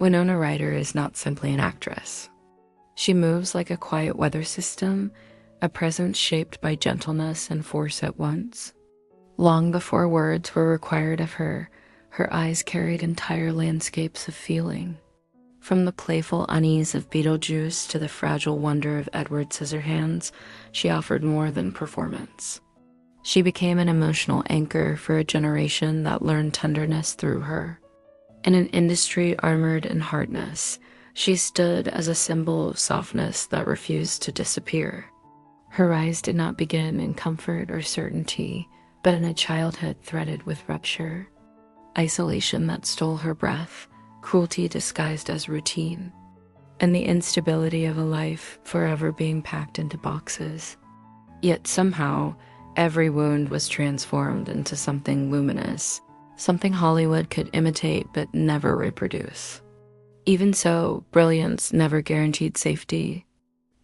Winona Ryder is not simply an actress. She moves like a quiet weather system, a presence shaped by gentleness and force at once. Long before words were required of her, her eyes carried entire landscapes of feeling. From the playful unease of Beetlejuice to the fragile wonder of Edward Scissorhands, she offered more than performance. She became an emotional anchor for a generation that learned tenderness through her. In an industry armored in hardness, she stood as a symbol of softness that refused to disappear. Her rise did not begin in comfort or certainty, but in a childhood threaded with rupture, isolation that stole her breath, cruelty disguised as routine, and the instability of a life forever being packed into boxes. Yet somehow, every wound was transformed into something luminous, something Hollywood could imitate but never reproduce. Even so, brilliance never guaranteed safety.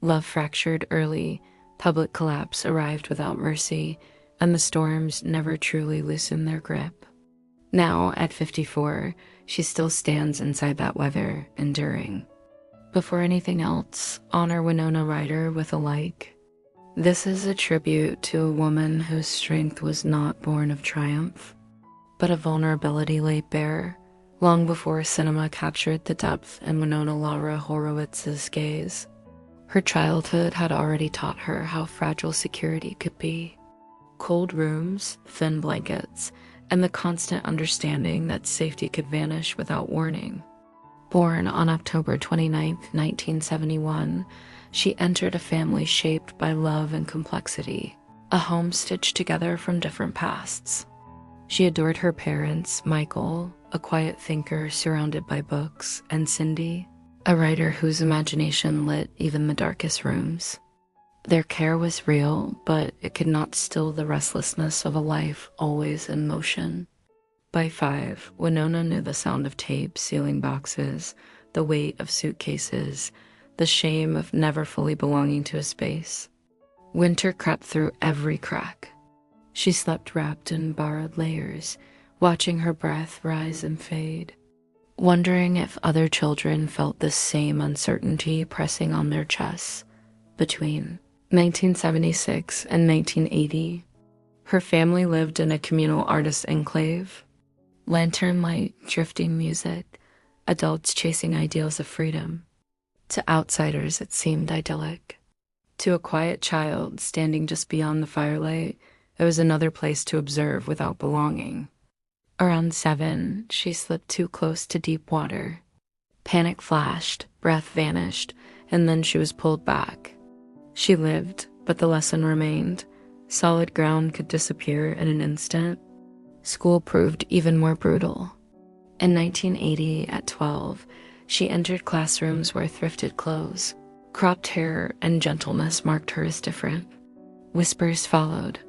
Love fractured early, public collapse arrived without mercy, and the storms never truly loosened their grip. Now, at 54, she still stands inside that weather, enduring. Before anything else, honor Winona Ryder with a like. This is a tribute to a woman whose strength was not born of triumph, but of vulnerability laid bare, long before cinema captured the depth in Winona Lara Horowitz's gaze. Her childhood had already taught her how fragile security could be. Cold rooms, thin blankets, and the constant understanding that safety could vanish without warning. Born on October 29, 1971, she entered a family shaped by love and complexity, a home stitched together from different pasts. She adored her parents, Michael, a quiet thinker surrounded by books, and Cindy, a writer whose imagination lit even the darkest rooms. Their care was real, but it could not still the restlessness of a life always in motion. By 5, Winona knew the sound of tape sealing boxes, the weight of suitcases, the shame of never fully belonging to a space. Winter crept through every crack. She slept wrapped in borrowed layers, watching her breath rise and fade, wondering if other children felt this same uncertainty pressing on their chests. Between 1976 and 1980, her family lived in a communal artist enclave. Lantern light, drifting music, adults chasing ideals of freedom. To outsiders, it seemed idyllic. To a quiet child standing just beyond the firelight, it was another place to observe without belonging. Around 7, she slipped too close to deep water. Panic flashed, breath vanished, and then she was pulled back. She lived, but the lesson remained. Solid ground could disappear in an instant. School proved even more brutal. In 1980, at 12, she entered classrooms where thrifted clothes, cropped hair, and gentleness marked her as different. Whispers followed.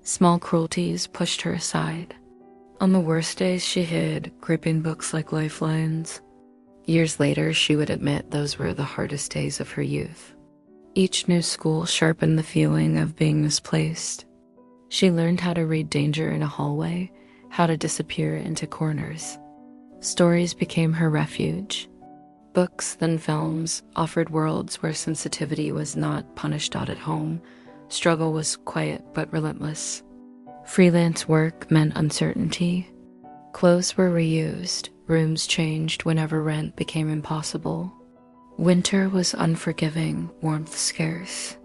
Small cruelties pushed her aside. On the worst days, she hid, gripping books like lifelines. Years later, she would admit those were the hardest days of her youth. Each new school sharpened the feeling of being misplaced. She learned how to read danger in a hallway, how to disappear into corners. Stories became her refuge. Books, then films, offered worlds where sensitivity was not punished out at home. Struggle was quiet but relentless. Freelance work meant uncertainty. Clothes were reused, rooms changed whenever rent became impossible. Winter was unforgiving, warmth scarce.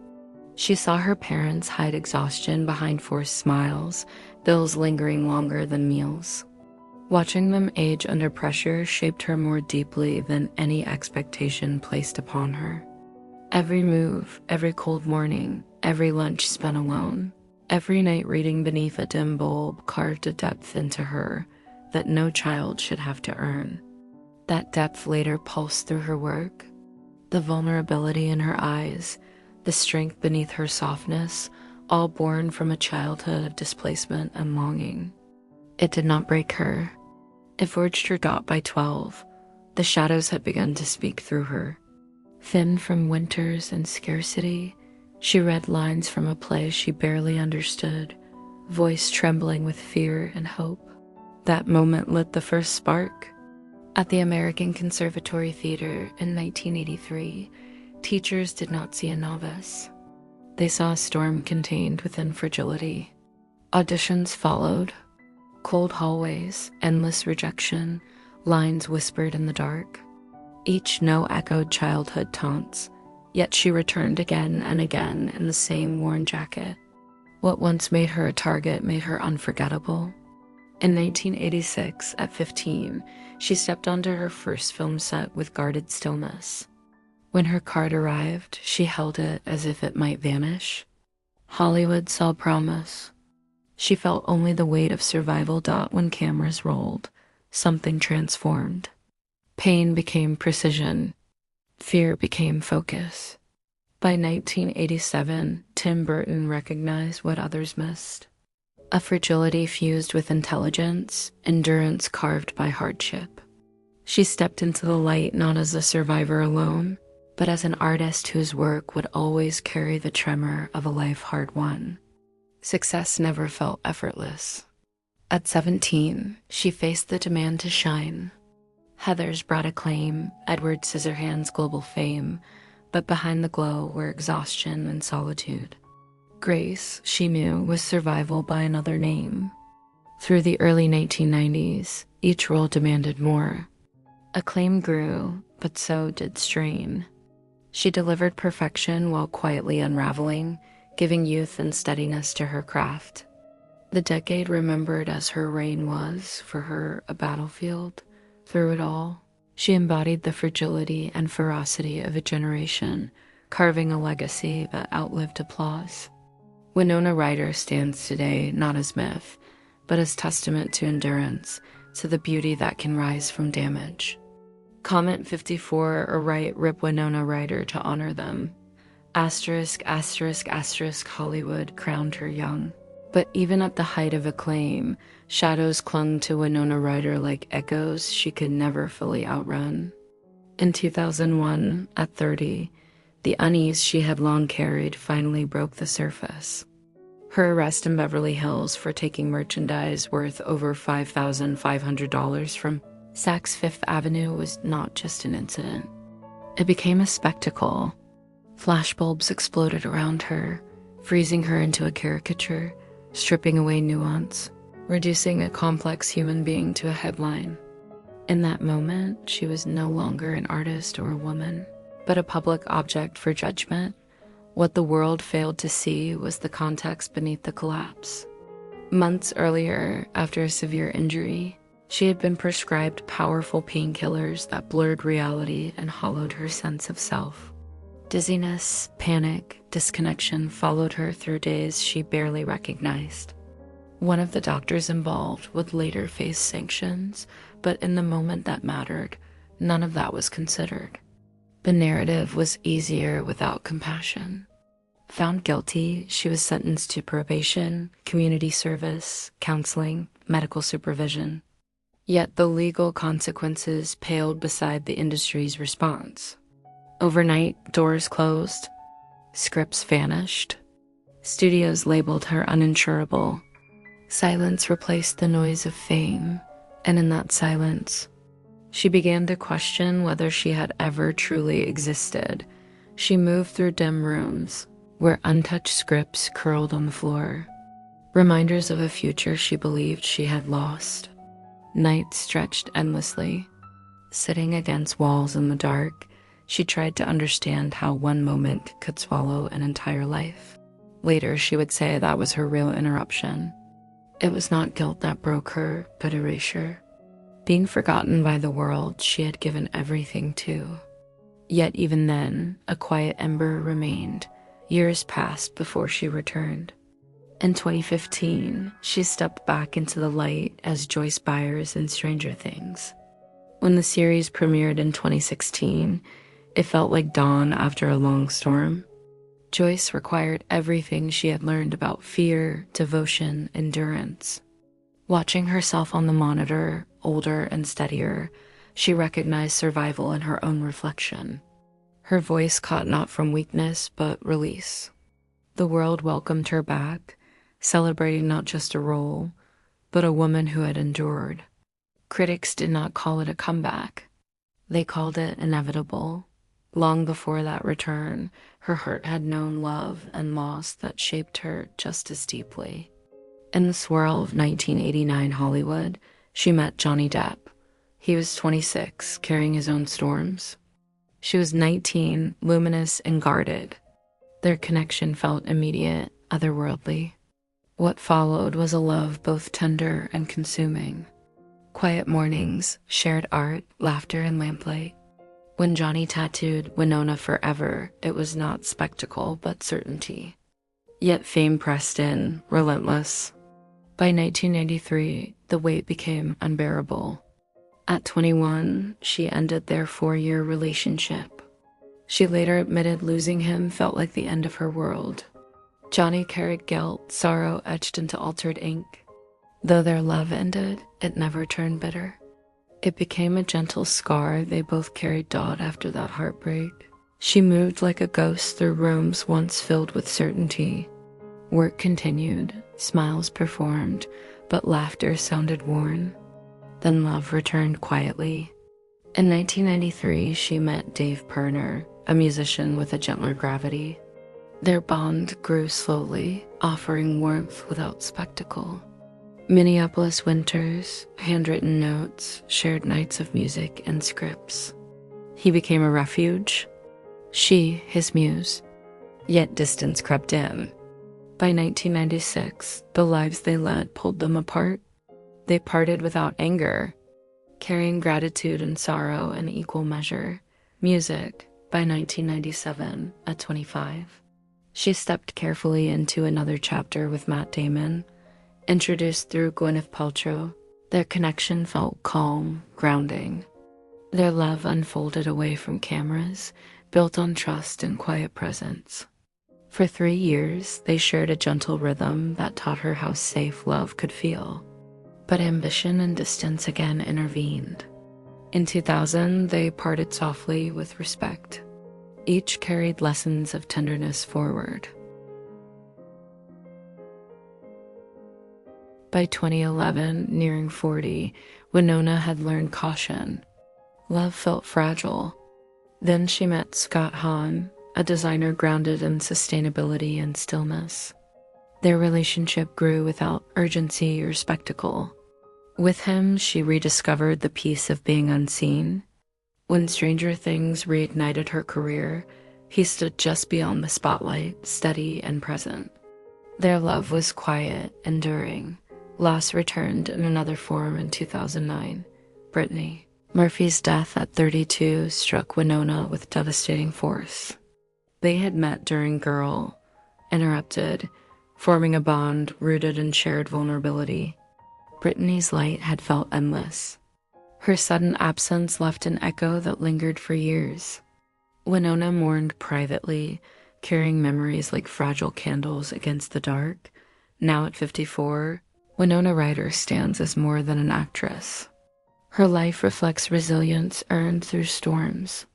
She saw her parents hide exhaustion behind forced smiles, bills lingering longer than meals. Watching them age under pressure shaped her more deeply than any expectation placed upon her. Every move, every cold morning, every lunch spent alone, every night reading beneath a dim bulb carved a depth into her that no child should have to earn. That depth later pulsed through her work. The vulnerability in her eyes, the strength beneath her softness, all born from a childhood of displacement and longing. It did not break her. It forged her. By 12, the shadows had begun to speak through her. Thin from winters and scarcity, she read lines from a play she barely understood, voice trembling with fear and hope. That moment lit the first spark. At the American Conservatory Theater in 1983, teachers did not see a novice. They saw a storm contained within fragility. Auditions followed. Cold hallways, endless rejection, lines whispered in the dark. Each no echoed childhood taunts, yet she returned again and again in the same worn jacket. What once made her a target made her unforgettable. In 1986, at 15, she stepped onto her first film set with guarded stillness. When her card arrived, she held it as if it might vanish. Hollywood saw promise. She felt only the weight of survival. When cameras rolled, something transformed. Pain became precision. Fear became focus. By 1987, Tim Burton recognized what others missed. A fragility fused with intelligence, endurance carved by hardship. She stepped into the light not as a survivor alone, but as an artist whose work would always carry the tremor of a life hard won. Success never felt effortless. At 17, she faced the demand to shine. Heathers brought acclaim, Edward Scissorhands global fame, but behind the glow were exhaustion and solitude. Grace, she knew, was survival by another name. Through the early 1990s, each role demanded more. Acclaim grew, but so did strain. She delivered perfection while quietly unraveling, giving youth and steadiness to her craft. The decade remembered as her reign was, for her, a battlefield. Through it all, she embodied the fragility and ferocity of a generation, carving a legacy that outlived applause. Winona Ryder stands today not as myth, but as testament to endurance, to the beauty that can rise from damage. Comment 54 or write "Rip Winona Ryder" to honor them. Asterisk, asterisk, asterisk, Hollywood crowned her young. But even at the height of acclaim, shadows clung to Winona Ryder like echoes she could never fully outrun. In 2001, at 30, the unease she had long carried finally broke the surface. Her arrest in Beverly Hills for taking merchandise worth over $5,500 from Saks Fifth Avenue was not just an incident. It became a spectacle. Flashbulbs exploded around her, freezing her into a caricature, stripping away nuance, reducing a complex human being to a headline. In that moment, she was no longer an artist or a woman, but a public object for judgment. What the world failed to see was the context beneath the collapse. Months earlier, after a severe injury, she had been prescribed powerful painkillers that blurred reality and hollowed her sense of self. Dizziness, panic, disconnection followed her through days she barely recognized. One of the doctors involved would later face sanctions, but in the moment that mattered, none of that was considered. The narrative was easier without compassion. Found guilty, she was sentenced to probation, community service, counseling, medical supervision. Yet the legal consequences paled beside the industry's response. Overnight, doors closed, scripts vanished, studios labeled her uninsurable. Silence replaced the noise of fame, and in that silence, she began to question whether she had ever truly existed. She moved through dim rooms, where untouched scripts curled on the floor, reminders of a future she believed she had lost. Nights stretched endlessly. Sitting against walls in the dark, she tried to understand how one moment could swallow an entire life. Later, she would say that was her real interruption. It was not guilt that broke her, but erasure. Being forgotten by the world she had given everything to. Yet even then, a quiet ember remained. Years passed before she returned. In 2015, she stepped back into the light as Joyce Byers in Stranger Things. When the series premiered in 2016, it felt like dawn after a long storm. Joyce required everything she had learned about fear, devotion, endurance. Watching herself on the monitor, older and steadier, she recognized survival in her own reflection. Her voice caught not from weakness, but release. The world welcomed her back, celebrating not just a role, but a woman who had endured. Critics did not call it a comeback. They called it inevitable. Long before that return, her heart had known love and loss that shaped her just as deeply. In the swirl of 1989 Hollywood, she met Johnny Depp. He was 26, carrying his own storms. She was 19, luminous and guarded. Their connection felt immediate, otherworldly. What followed was a love both tender and consuming. Quiet mornings, shared art, laughter, and lamplight. When Johnny tattooed Winona forever, it was not spectacle but certainty. Yet fame pressed in, relentless. By 1993, the weight became unbearable. At 21, she ended their 4-year relationship. She later admitted losing him felt like the end of her world. Johnny carried guilt, sorrow etched into altered ink. Though their love ended, it never turned bitter. It became a gentle scar they both carried dawn after that heartbreak. She moved like a ghost through rooms once filled with certainty. Work continued, smiles performed, but laughter sounded worn. Then love returned quietly. In 1993, she met Dave Pirner, a musician with a gentler gravity. Their bond grew slowly, offering warmth without spectacle. Minneapolis winters, handwritten notes, shared nights of music and scripts. He became a refuge. She, his muse. Yet distance crept in. By 1996, the lives they led pulled them apart. They parted without anger, carrying gratitude and sorrow in equal measure. Music, by 1997, at 25. She stepped carefully into another chapter with Matt Damon. Introduced through Gwyneth Paltrow, their connection felt calm, grounding. Their love unfolded away from cameras, built on trust and quiet presence. For 3 years, they shared a gentle rhythm that taught her how safe love could feel. But ambition and distance again intervened. In 2000, they parted softly with respect. Each carried lessons of tenderness forward. By 2011, nearing 40, Winona had learned caution. Love felt fragile. Then she met Scott Hahn, a designer grounded in sustainability and stillness. Their relationship grew without urgency or spectacle. With him, she rediscovered the peace of being unseen. When Stranger Things reignited her career, he stood just beyond the spotlight, steady and present. Their love was quiet, enduring. Loss returned in another form in 2009. Brittany. Murphy's death at 32 struck Winona with devastating force. They had met during Girl, interrupted, forming a bond rooted in shared vulnerability. Brittany's light had felt endless. Her sudden absence left an echo that lingered for years. Winona mourned privately, carrying memories like fragile candles against the dark. Now at 54, Winona Ryder stands as more than an actress. Her life reflects resilience earned through storms.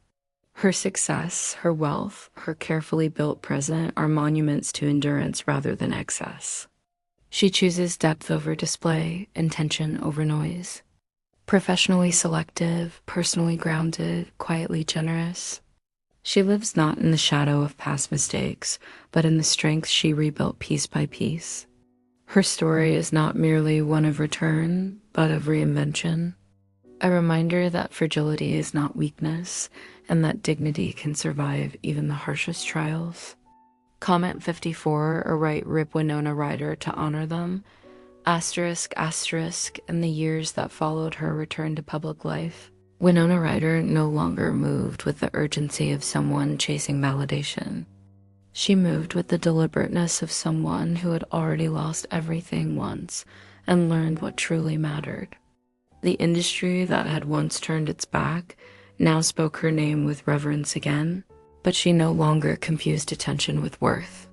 Her success, her wealth, her carefully built present are monuments to endurance rather than excess. She chooses depth over display, intention over noise. Professionally selective, personally grounded, quietly generous. She lives not in the shadow of past mistakes, but in the strength she rebuilt piece by piece. Her story is not merely one of return, but of reinvention. A reminder that fragility is not weakness, and that dignity can survive even the harshest trials. Comment 54 or write Rip Winona Ryder to honor them. Asterisk, asterisk, in the years that followed her return to public life, Winona Ryder no longer moved with the urgency of someone chasing validation. She moved with the deliberateness of someone who had already lost everything once and learned what truly mattered. The industry that had once turned its back now spoke her name with reverence again, but she no longer confused attention with worth.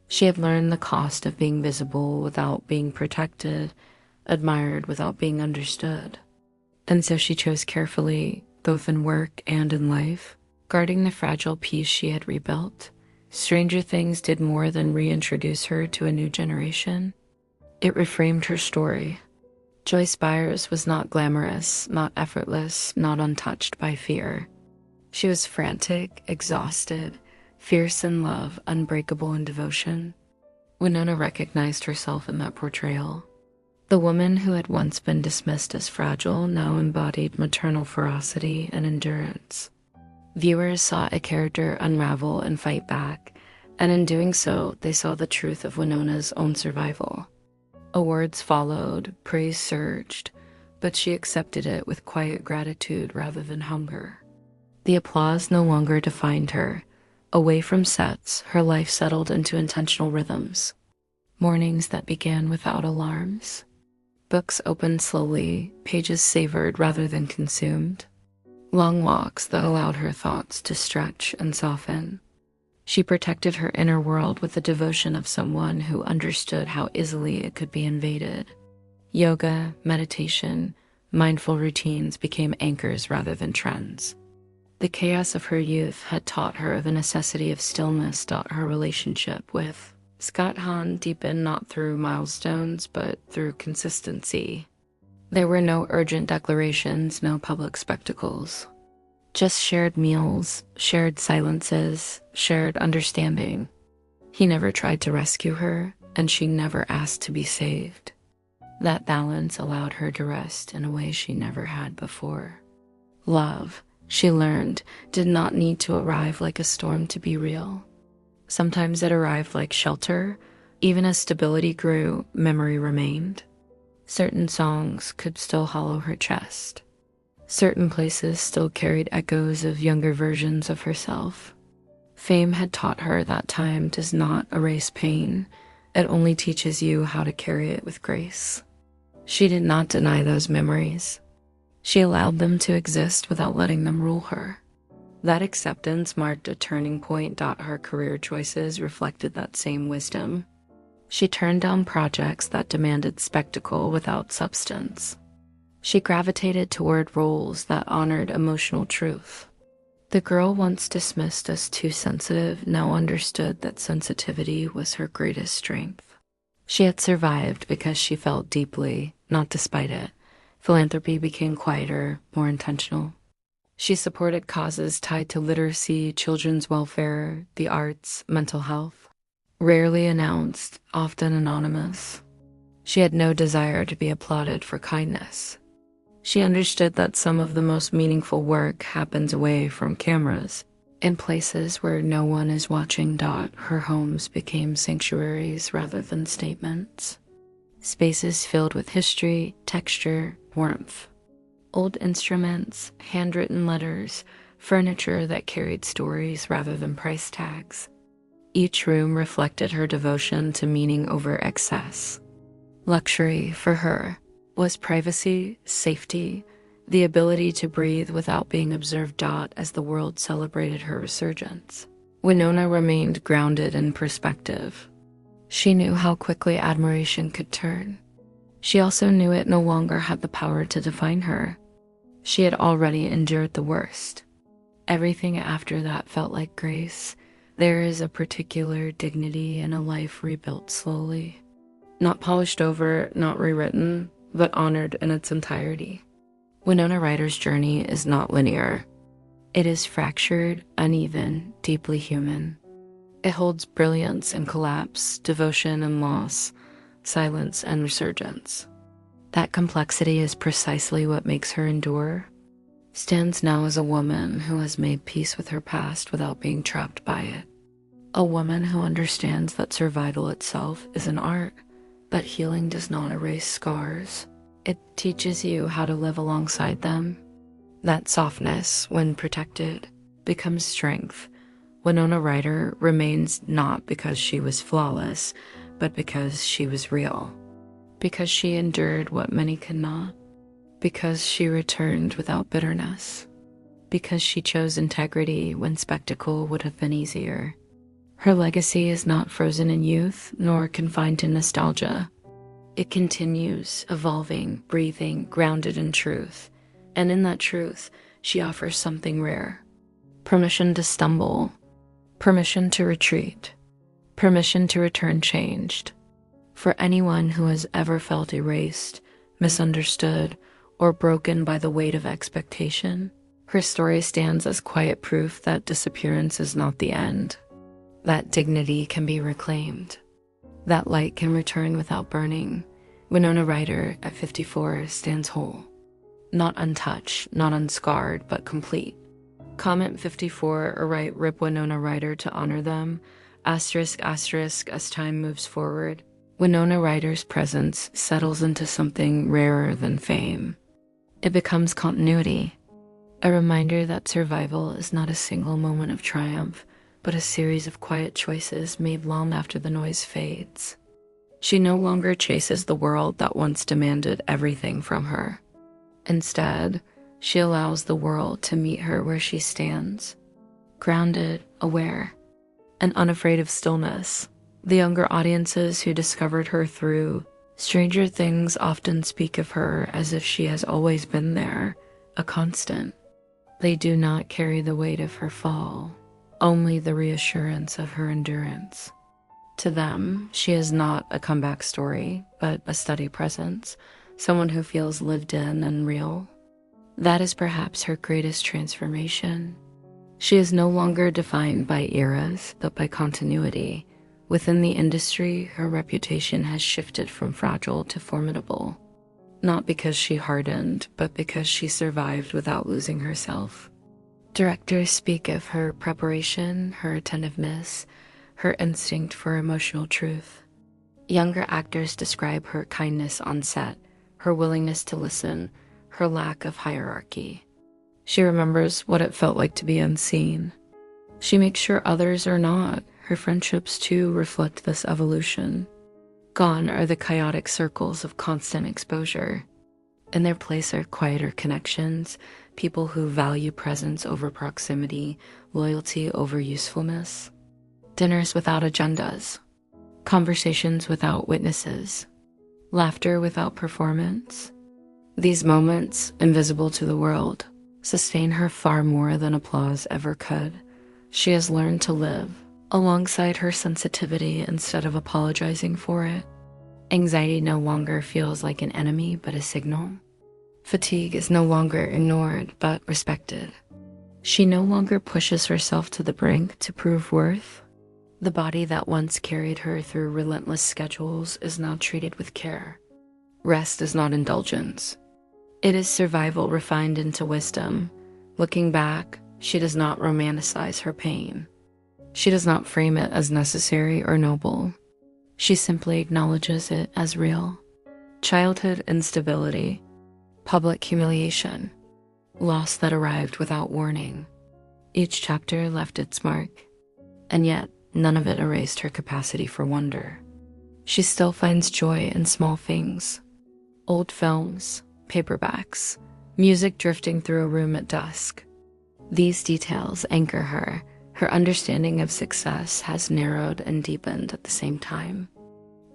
She had learned the cost of being visible without being protected, admired without being understood. And so she chose carefully, both in work and in life, guarding the fragile piece she had rebuilt. Stranger Things did more than reintroduce her to a new generation. It reframed her story. Joyce Byers was not glamorous, not effortless, not untouched by fear. She was frantic, exhausted, fierce in love, unbreakable in devotion. Winona recognized herself in that portrayal. The woman who had once been dismissed as fragile now embodied maternal ferocity and endurance. Viewers saw a character unravel and fight back, and in doing so, they saw the truth of Winona's own survival. Awards followed, praise surged, but she accepted it with quiet gratitude rather than hunger. The applause no longer defined her. Away from sets, her life settled into intentional rhythms. Mornings that began without alarms. Books opened slowly, pages savored rather than consumed. Long walks that allowed her thoughts to stretch and soften. She protected her inner world with the devotion of someone who understood how easily it could be invaded. Yoga, meditation, mindful routines became anchors rather than trends. The chaos of her youth had taught her the necessity of stillness. Her relationship with Scott Hahn deepened not through milestones, but through consistency. There were no urgent declarations, no public spectacles. Just shared meals, shared silences, shared understanding. He never tried to rescue her, and she never asked to be saved. That balance allowed her to rest in a way she never had before. Love, she learned, did not need to arrive like a storm to be real. Sometimes it arrived like shelter. Even as stability grew, memory remained. Certain songs could still hollow her chest. Certain places still carried echoes of younger versions of herself. Fame had taught her that time does not erase pain. It only teaches you how to carry it with grace. She did not deny those memories. She allowed them to exist without letting them rule her. That acceptance marked a turning point. Her career choices reflected that same wisdom. She turned down projects that demanded spectacle without substance. She gravitated toward roles that honored emotional truth. The girl once dismissed as too sensitive now understood that sensitivity was her greatest strength. She had survived because she felt deeply, not despite it. Philanthropy became quieter, more intentional. She supported causes tied to literacy, children's welfare, the arts, mental health. Rarely announced, often anonymous. She had no desire to be applauded for kindness. She understood that some of the most meaningful work happens away from cameras, in places where no one is watching. Her homes became sanctuaries rather than statements. Spaces filled with history, texture, warmth. Old instruments, handwritten letters, furniture that carried stories rather than price tags. Each room reflected her devotion to meaning over excess. Luxury, for her, was privacy, safety, the ability to breathe without being observed. As the world celebrated her resurgence, Winona remained grounded in perspective. She knew how quickly admiration could turn. She also knew it no longer had the power to define her. She had already endured the worst. Everything after that felt like grace. There is a particular dignity in a life rebuilt slowly. Not polished over, not rewritten, but honored in its entirety. Winona Ryder's journey is not linear. It is fractured, uneven, deeply human. It holds brilliance and collapse, devotion and loss, silence and resurgence. That complexity is precisely what makes her endure. Stands now as a woman who has made peace with her past without being trapped by it. A woman who understands that survival itself is an art, but healing does not erase scars. It teaches you how to live alongside them. That softness, when protected, becomes strength. Winona Ryder remains not because she was flawless, but because she was real. Because she endured what many cannot. Because she returned without bitterness. Because she chose integrity when spectacle would have been easier. Her legacy is not frozen in youth, nor confined to nostalgia. It continues, evolving, breathing, grounded in truth. And in that truth, she offers something rare. Permission to stumble. Permission to retreat. Permission to return changed. For anyone who has ever felt erased, misunderstood, or broken by the weight of expectation, her story stands as quiet proof that disappearance is not the end, that dignity can be reclaimed, that light can return without burning. Winona Ryder, at 54, stands whole. Not untouched, not unscarred, but complete. Comment 54 or write "Rip Winona Ryder" to honor them. Asterisk, asterisk, as time moves forward, Winona Ryder's presence settles into something rarer than fame. It becomes continuity, a reminder that survival is not a single moment of triumph, but a series of quiet choices made long after the noise fades. She no longer chases the world that once demanded everything from her. Instead, she allows the world to meet her where she stands, grounded, aware, and unafraid of stillness. The younger audiences who discovered her through Stranger Things often speak of her as if she has always been there, a constant. They do not carry the weight of her fall, only the reassurance of her endurance. To them, she is not a comeback story, but a steady presence, someone who feels lived in and real. That is perhaps her greatest transformation. She is no longer defined by eras, but by continuity. Within the industry, her reputation has shifted from fragile to formidable, not because she hardened, but because she survived without losing herself. Directors speak of her preparation, her attentiveness, her instinct for emotional truth. Younger actors describe her kindness on set, her willingness to listen, her lack of hierarchy. She remembers what it felt like to be unseen. She makes sure others are not. Her friendships, too, reflect this evolution. Gone are the chaotic circles of constant exposure. In their place are quieter connections, people who value presence over proximity, loyalty over usefulness. Dinners without agendas, conversations without witnesses, laughter without performance. These moments, invisible to the world, sustain her far more than applause ever could. She has learned to live alongside her sensitivity instead of apologizing for it. Anxiety no longer feels like an enemy, but a signal. Fatigue is no longer ignored, but respected. She no longer pushes herself to the brink to prove worth. The body that once carried her through relentless schedules is now treated with care. Rest is not indulgence. It is survival refined into wisdom. Looking back, she does not romanticize her pain. She does not frame it as necessary or noble. She simply acknowledges it as real. Childhood instability, public humiliation, loss that arrived without warning. Each chapter left its mark, and yet none of it erased her capacity for wonder. She still finds joy in small things. Old films, paperbacks, music drifting through a room at dusk. These details anchor her. Her understanding of success has narrowed and deepened at the same time.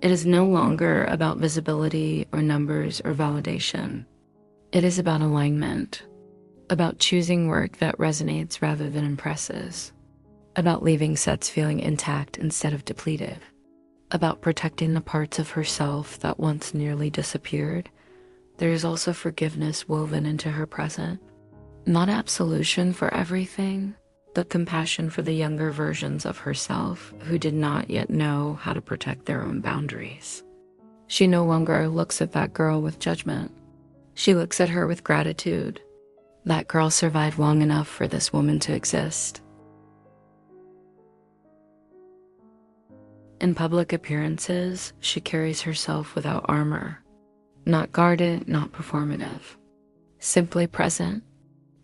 It is no longer about visibility or numbers or validation. It is about alignment, about choosing work that resonates rather than impresses, about leaving sets feeling intact instead of depleted, about protecting the parts of herself that once nearly disappeared. There is also forgiveness woven into her present. Not absolution for everything, but compassion for the younger versions of herself who did not yet know how to protect their own boundaries. She no longer looks at that girl with judgment. She looks at her with gratitude. That girl survived long enough for this woman to exist. In public appearances, she carries herself without armor. Not guarded, not performative. Simply present.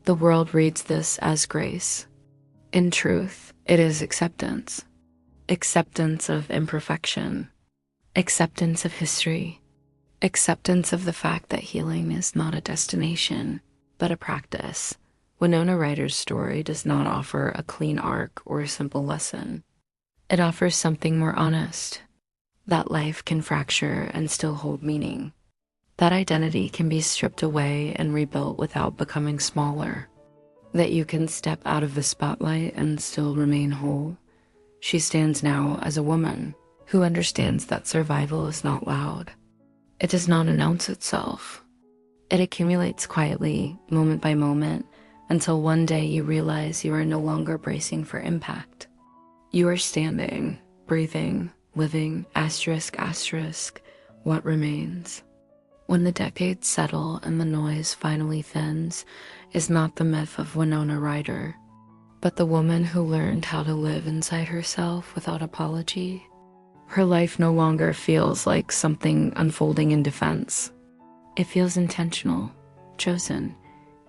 The world reads this as grace. In truth, it is acceptance. Acceptance of imperfection. Acceptance of history. Acceptance of the fact that healing is not a destination, but a practice. Winona Ryder's story does not offer a clean arc or a simple lesson. It offers something more honest, that life can fracture and still hold meaning. That identity can be stripped away and rebuilt without becoming smaller. That you can step out of the spotlight and still remain whole. She stands now as a woman who understands that survival is not loud. It does not announce itself. It accumulates quietly, moment by moment, until one day you realize you are no longer bracing for impact. You are standing, breathing, living, asterisk, asterisk, what remains. When the decades settle and the noise finally thins, is not the myth of Winona Ryder, but the woman who learned how to live inside herself without apology. Her life no longer feels like something unfolding in defense. It feels intentional, chosen,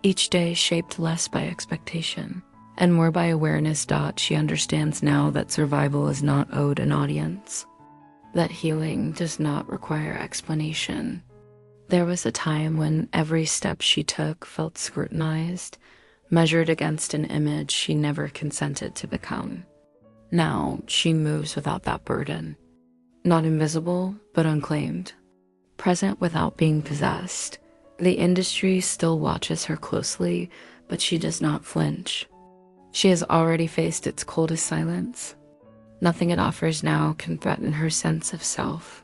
each day shaped less by expectation and more by awareness. She understands now that survival is not owed an audience, that healing does not require explanation. There was a time when every step she took felt scrutinized, measured against an image she never consented to become. Now she moves without that burden, not invisible, but unclaimed, present without being possessed. The industry still watches her closely, but she does not flinch. She has already faced its coldest silence. Nothing it offers now can threaten her sense of self.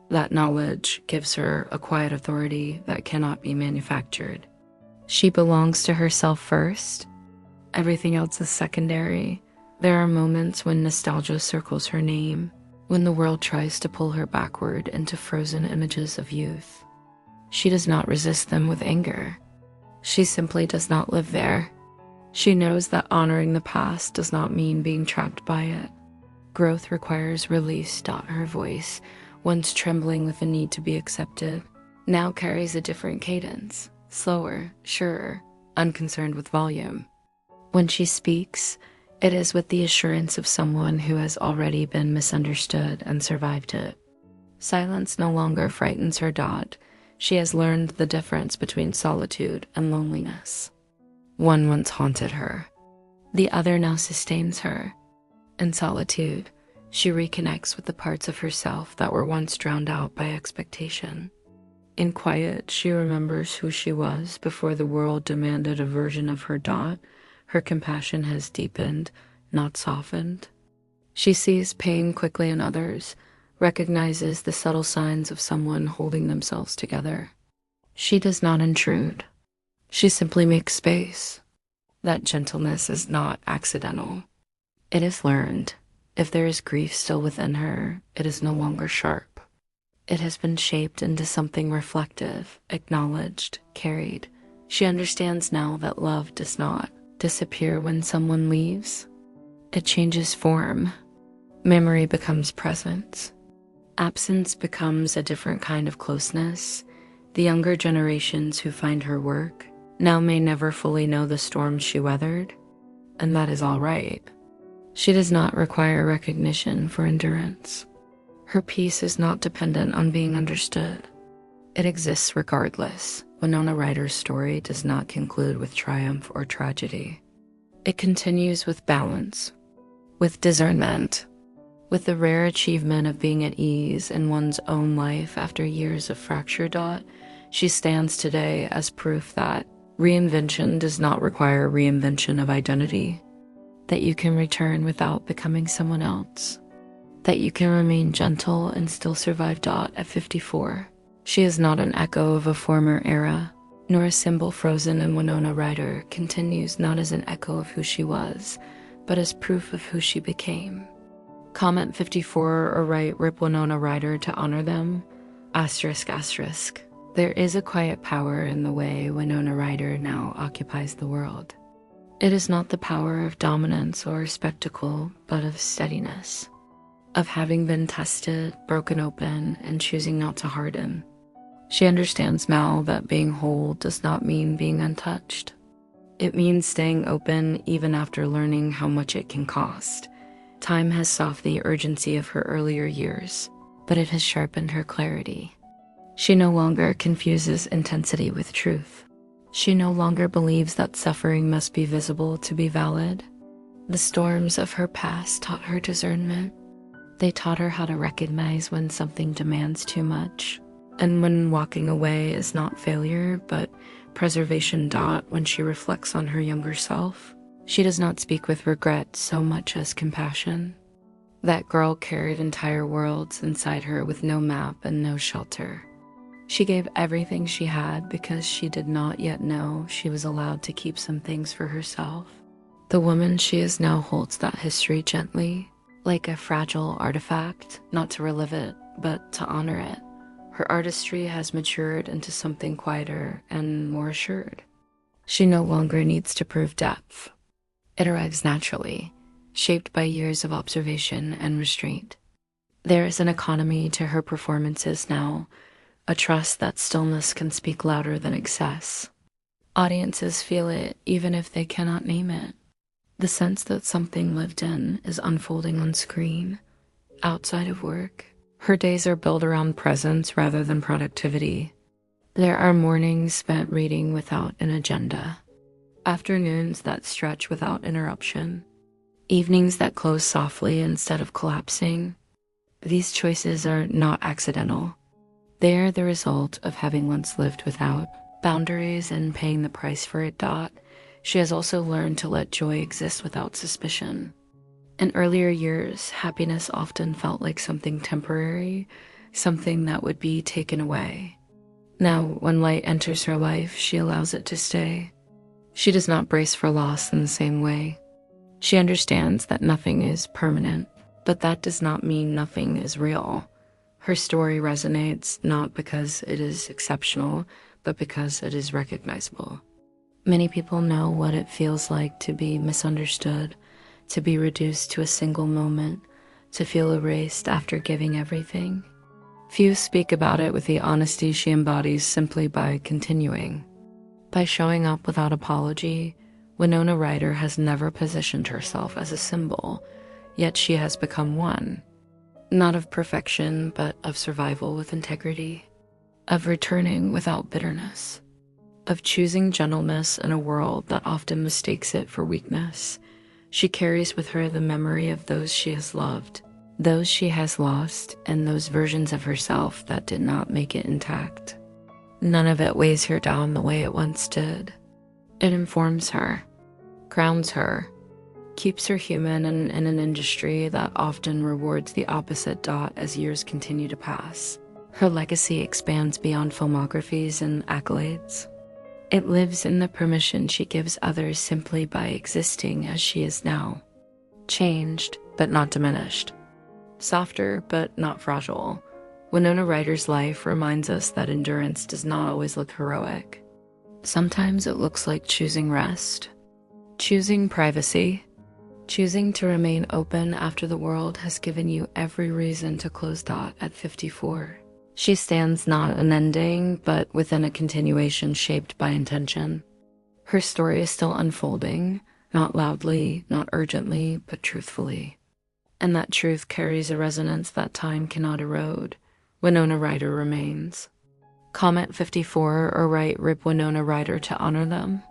That knowledge gives her a quiet authority that cannot be manufactured. She belongs to herself first. Everything else is secondary. There are moments when nostalgia circles her name, when the world tries to pull her backward into frozen images of youth. She does not resist them with anger. She simply does not live there. She knows that honoring the past does not mean being trapped by it. Growth requires release. Her voice, once trembling with the need to be accepted, now carries a different cadence, slower, surer, unconcerned with volume. When she speaks, it is with the assurance of someone who has already been misunderstood and survived it. Silence no longer frightens her. She has learned the difference between solitude and loneliness. One once haunted her. The other now sustains her. In solitude, she reconnects with the parts of herself that were once drowned out by expectation. In quiet, she remembers who she was before the world demanded a version of her. Her compassion has deepened, not softened. She sees pain quickly in others, recognizes the subtle signs of someone holding themselves together. She does not intrude. She simply makes space. That gentleness is not accidental. It is learned. If there is grief still within her, it is no longer sharp. It has been shaped into something reflective, acknowledged, carried. She understands now that love does not disappear when someone leaves. It changes form. Memory becomes presence. Absence becomes a different kind of closeness. The younger generations who find her work now may never fully know the storms she weathered, and that is all right. She does not require recognition for endurance. Her peace is not dependent on being understood. It exists regardless. Winona Ryder's story does not conclude with triumph or tragedy. It continues with balance, with discernment, with the rare achievement of being at ease in one's own life after years of fracture. She stands today as proof that reinvention does not require reinvention of identity, that you can return without becoming someone else, that you can remain gentle and still survive. At 54, she is not an echo of a former era, nor a symbol frozen in Winona Ryder continues not as an echo of who she was, but as proof of who she became. Comment 54 or write "Rip Winona Ryder" to honor them. Asterisk, asterisk. There is a quiet power in the way Winona Ryder now occupies the world. It is not the power of dominance or spectacle, but of steadiness, of having been tested, broken open, and choosing not to harden. She understands now that being whole does not mean being untouched. It means staying open even after learning how much it can cost. Time has softened the urgency of her earlier years, but it has sharpened her clarity. She no longer confuses intensity with truth. She no longer believes that suffering must be visible to be valid. The storms of her past taught her discernment. They taught her how to recognize when something demands too much, and when walking away is not failure, but preservation. When she reflects on her younger self, she does not speak with regret so much as compassion. That girl carried entire worlds inside her with no map and no shelter. She gave everything she had because she did not yet know she was allowed to keep some things for herself. The woman she is now holds that history gently, like a fragile artifact, not to relive it, but to honor it. Her artistry has matured into something quieter and more assured. She no longer needs to prove depth. It arrives naturally, shaped by years of observation and restraint. There is an economy to her performances now, a trust that stillness can speak louder than excess. Audiences feel it even if they cannot name it. The sense that something lived in is unfolding on screen, outside of work. Her days are built around presence rather than productivity. There are mornings spent reading without an agenda, afternoons that stretch without interruption, evenings that close softly instead of collapsing. These choices are not accidental. They are the result of having once lived without boundaries and paying the price for it. She has also learned to let joy exist without suspicion. In earlier years, happiness often felt like something temporary, something that would be taken away. Now, when light enters her life, she allows it to stay. She does not brace for loss in the same way. She understands that nothing is permanent, but that does not mean nothing is real. Her story resonates not because it is exceptional, but because it is recognizable. Many people know what it feels like to be misunderstood, to be reduced to a single moment, to feel erased after giving everything. Few speak about it with the honesty she embodies simply by continuing. By showing up without apology, Winona Ryder has never positioned herself as a symbol, yet she has become one. Not of perfection, but of survival with integrity, of returning without bitterness, of choosing gentleness in a world that often mistakes it for weakness. She carries with her the memory of those she has loved, those she has lost, and those versions of herself that did not make it intact. None of it weighs her down the way it once did. It informs her, grounds her, keeps her human in an industry that often rewards the opposite as years continue to pass. Her legacy expands beyond filmographies and accolades. It lives in the permission she gives others simply by existing as she is now. Changed, but not diminished. Softer, but not fragile. Winona Ryder's life reminds us that endurance does not always look heroic. Sometimes it looks like choosing rest, choosing privacy, choosing to remain open after the world has given you every reason to close at 54. She stands not an ending, but within a continuation shaped by intention. Her story is still unfolding, not loudly, not urgently, but truthfully. And that truth carries a resonance that time cannot erode. Winona Ryder remains. Comment 54 or write "Rip Winona Ryder" to honor them.